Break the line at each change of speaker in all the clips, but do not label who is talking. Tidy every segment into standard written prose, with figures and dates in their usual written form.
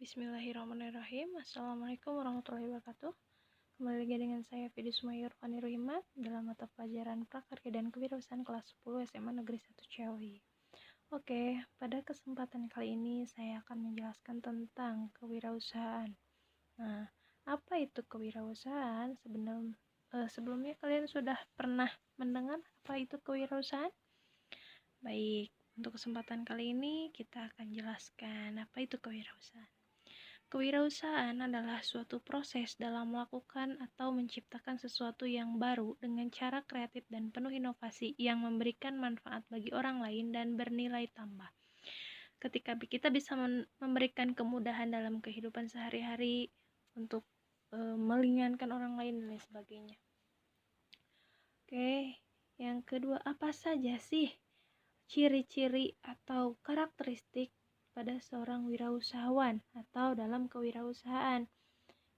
Bismillahirrahmanirrahim. Assalamualaikum warahmatullahi wabarakatuh. Kembali lagi dengan saya Fidi Sumayur Fani Ruhimat dalam mata pelajaran Prakarya dan Kewirausahaan kelas 10 SMA Negeri 1 Ciawi. Oke, pada kesempatan kali ini saya akan menjelaskan tentang kewirausahaan. Nah, apa itu kewirausahaan? Sebelumnya kalian sudah pernah mendengar apa itu kewirausahaan? Baik, untuk kesempatan kali ini kita akan jelaskan apa itu kewirausahaan. Kewirausahaan adalah suatu proses dalam melakukan atau menciptakan sesuatu yang baru dengan cara kreatif dan penuh inovasi yang memberikan manfaat bagi orang lain dan bernilai tambah. Ketika kita bisa memberikan kemudahan dalam kehidupan sehari-hari untuk meringankan orang lain dan lain sebagainya. Oke, yang kedua, apa saja sih ciri-ciri atau karakteristik pada seorang wirausahawan atau dalam kewirausahaan?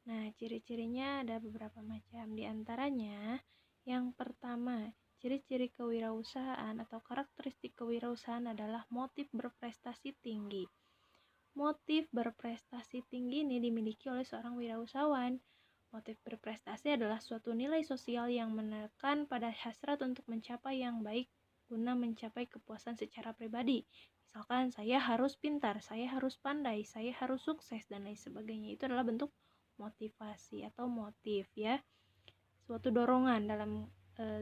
Nah, ciri-cirinya ada beberapa macam. Di antaranya, yang pertama, ciri-ciri kewirausahaan atau karakteristik kewirausahaan adalah motif berprestasi tinggi. Motif berprestasi tinggi ini dimiliki oleh seorang wirausahawan. Motif berprestasi adalah suatu nilai sosial yang menekan pada hasrat untuk mencapai yang baik guna mencapai kepuasan secara pribadi. Misalkan saya harus pintar, saya harus pandai, saya harus sukses, dan lain sebagainya. Itu adalah bentuk motivasi atau motif ya, suatu dorongan dalam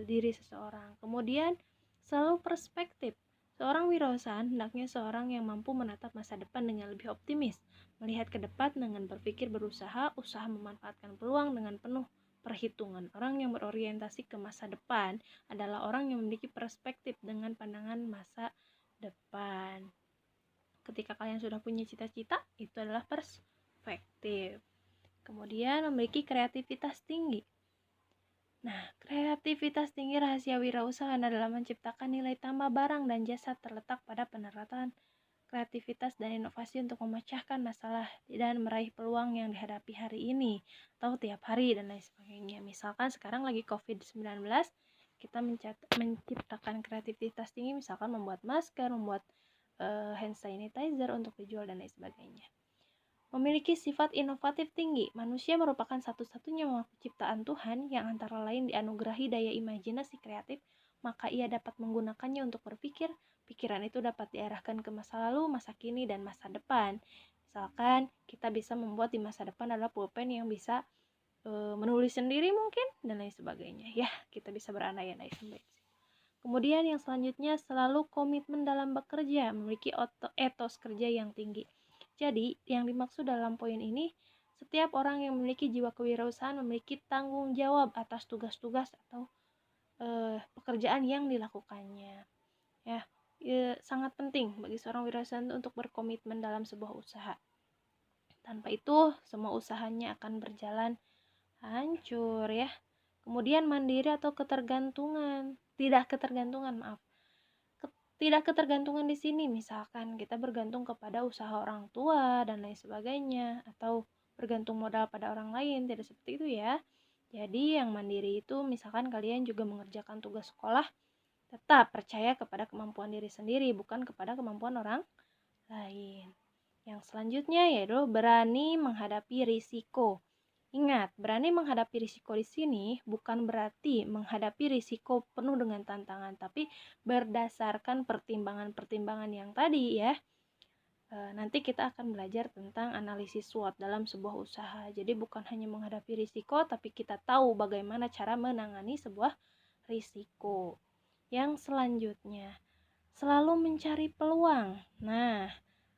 diri seseorang. Kemudian selalu perspektif. Seorang wirausahaan hendaknya seorang yang mampu menatap masa depan dengan lebih optimis, melihat ke depan dengan berpikir berusaha, usaha memanfaatkan peluang dengan penuh perhitungan. Orang yang berorientasi ke masa depan adalah orang yang memiliki perspektif dengan pandangan masa depan. Ketika kalian sudah punya cita-cita, itu adalah perspektif. Kemudian memiliki kreativitas tinggi. Nah, kreativitas tinggi rahasia wirausahaan adalah menciptakan nilai tambah barang dan jasa terletak pada penerapan kreativitas dan inovasi untuk memecahkan masalah dan meraih peluang yang dihadapi hari ini atau tiap hari dan lain sebagainya. Misalkan sekarang lagi COVID-19, kita menciptakan kreativitas tinggi, misalkan membuat masker, membuat hand sanitizer untuk dijual dan lain sebagainya. Memiliki sifat inovatif tinggi. Manusia merupakan satu-satunya makhluk ciptaan Tuhan yang antara lain dianugerahi daya imajinasi kreatif, maka ia dapat menggunakannya untuk berpikir. Pikiran itu dapat diarahkan ke masa lalu, masa kini, dan masa depan. Misalkan kita bisa membuat di masa depan adalah pulpen yang bisa menulis sendiri mungkin, dan lain sebagainya. Ya, kita bisa berandai-andai sampai di situ. Kemudian yang selanjutnya, selalu komitmen dalam bekerja, memiliki etos kerja yang tinggi. Jadi, yang dimaksud dalam poin ini, setiap orang yang memiliki jiwa kewirausahaan memiliki tanggung jawab atas tugas-tugas atau pekerjaan yang dilakukannya. Ya, sangat penting bagi seorang wirausahaan untuk berkomitmen dalam sebuah usaha. Tanpa itu, semua usahanya akan berjalan hancur ya. Kemudian mandiri atau ketergantungan. Tidak ketergantungan di sini, misalkan kita bergantung kepada usaha orang tua dan lain sebagainya, atau bergantung modal pada orang lain, tidak seperti itu ya. Jadi yang mandiri itu misalkan kalian juga mengerjakan tugas sekolah, tetap percaya kepada kemampuan diri sendiri, bukan kepada kemampuan orang lain. Yang selanjutnya yaitu berani menghadapi risiko. Ingat, berani menghadapi risiko di sini bukan berarti menghadapi risiko penuh dengan tantangan, tapi berdasarkan pertimbangan-pertimbangan yang tadi ya. Nanti kita akan belajar tentang analisis SWOT dalam sebuah usaha. Jadi bukan hanya menghadapi risiko, tapi kita tahu bagaimana cara menangani sebuah risiko. Yang selanjutnya, selalu mencari peluang. Nah,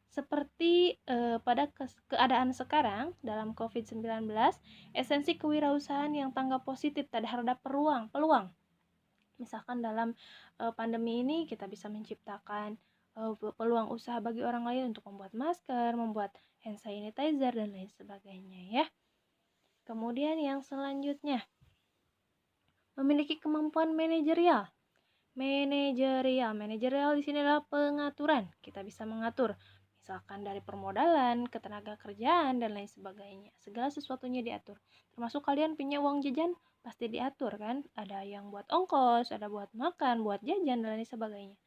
seperti pada keadaan sekarang dalam COVID-19, esensi kewirausahaan yang tanggap positif terhadap peluang. Misalkan dalam pandemi ini kita bisa menciptakan peluang usaha bagi orang lain untuk membuat masker, membuat hand sanitizer, dan lain sebagainya ya. Kemudian yang selanjutnya, memiliki kemampuan manajerial. Manajerial di sini adalah pengaturan. Kita bisa mengatur misalkan dari permodalan, ketenaga kerjaan, dan lain sebagainya. Segala sesuatunya diatur. Termasuk kalian punya uang jajan, pasti diatur kan? Ada yang buat ongkos, ada buat makan, buat jajan, dan lain sebagainya.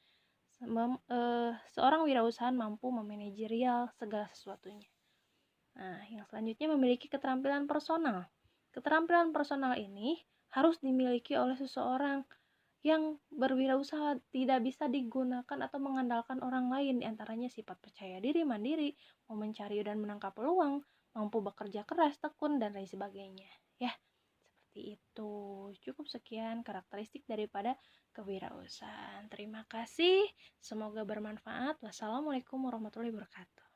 Seorang wirausahaan mampu memanajerial segala sesuatunya. Nah, yang selanjutnya memiliki keterampilan personal. Keterampilan personal ini harus dimiliki oleh seseorang yang berwirausaha, tidak bisa digunakan atau mengandalkan orang lain, diantaranya sifat percaya diri, mandiri, mau mencari dan menangkap peluang, mampu bekerja keras, tekun, dan lain sebagainya. Ya, seperti itu. Cukup sekian karakteristik daripada kewirausahaan. Terima kasih, semoga bermanfaat. Wassalamualaikum warahmatullahi wabarakatuh.